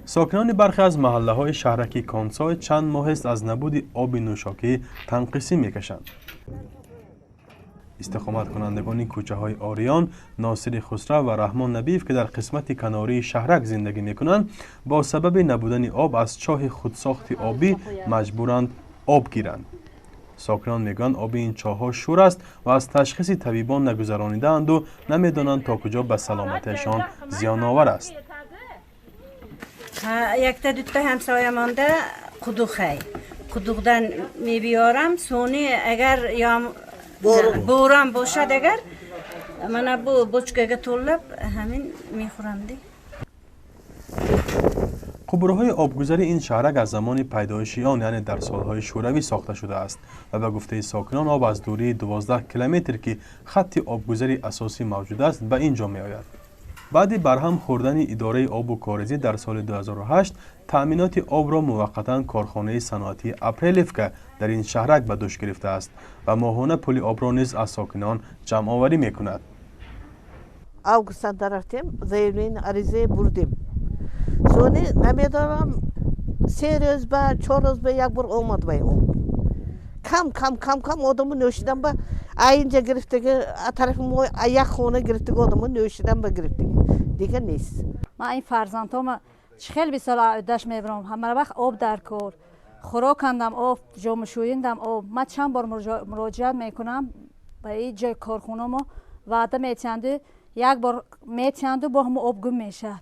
ساکنان برخی از محله های شهرک کانسای چند ماه است از نبود آب نوشاکی تنقیسی میکشند. استقامت کنندگان کوچه های آریان، ناصر خسرو و رحمان نبیف که در قسمت کناری شهرک زندگی میکنند با سبب نبودن آب از چاه خودساخت آبی مجبورند آب گیرند. ساکنان میگن آب این چاه ها شور است و از تشخیص طبیبان نگذرانیده‌اند و نمیدانند تا کجا به سلامتیشان زیان آور است. یک تا دوتا همسایه مانده قدوخه قدوغدن میبیارم سونی اگر یا بورم باشد اگر من بچکه طلب همین میخورم دی. قبورهای آبگذری این شهرک از زمان پیدایش آن یعنی در سالهای شوروی ساخته شده است و به گفته ساکنان آب از دوری 12 کیلومتر که خط آبگذری اساسی موجود است به اینجا می آید. بعد برهم خوردن اداره آب و کاریزی در سال 2008 تأمینات آب را موقتا کارخانه صنعتی اپریلف که در این شهرک به دوش گرفته است و ماهانه پول آب را نیز از ساکنان جمع آوری می کند. Avgust'tan taraftayım. Zeyvliğin arizeyi buradayım. Sonra nemiyorum seriyoruz be, çoğuruz be, yakbur olmadı be. Kam odamın nöşiden be. Ayınca giriftik, tarafım o ayak konu giriftik odamın nöşiden be giriftik. Diğer neyse. من این فرزندام خیلی به سال عدش میبرم همه وقت آب در کار خوراک کندم آب جام شویندم آب من چند بار مراجعت میکنم به این جای کارخونه ما وعده میتینده یک بار میتینده با هم آب گم میشه.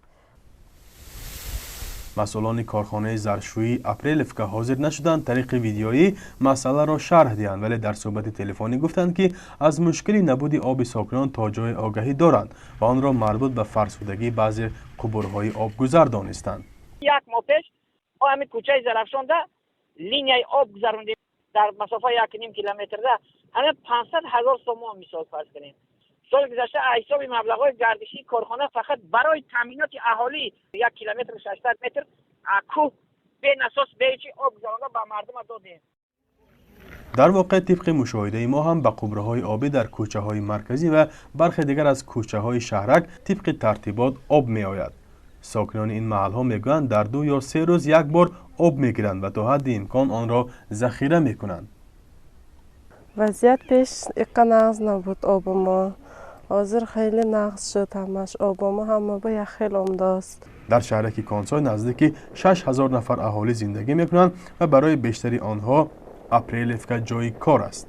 مسئولان کارخانه ظرفشویی اپریلف که حاضر نشدند طریق ویدیویی مسئله را شرح دهند ولی در صحبت تلفنی گفتند که از مشکلی نبود آب ساکنان تا جای آگهی دارند و آن را مربوط به فرسودگی بعضی قبورهای آبگذر دانستند. یک ماه پیش همین کوچه ظرفشان ده لینیای آب گذروندیم در مسافه 1.5 کیلومتر ده همین 500,000 تومان مثال فرض کنیم. سال گذشته حساب مبلغ‌های گردشی کارخانه فقط برای تامینات اهالی 1 کیلومتر 600 متر کوه به اساس بیچی آب گذرانده به مردم دادیم. در واقع طبق مشاهده ما هم به قبرهای آبی در کوچه های مرکزی و برخی دیگر از کوچه های شهرک طبق ترتیبات آب می آید. ساکنان این محل ها میگویند در 2 یا 3 روز یک بار آب می گیرند و تا حد امکان آن را ذخیره می کنند. وضعیت پیش اقا نقض نبود آب ما. حاضر خیلی نقص شد همش آب ما هم با یک خیلی عمده است. در شهرک کانسای نزدیک 6,000 نفر اهالی زندگی می کنند و برای بیشتری آنها اپریلف که جای کار است.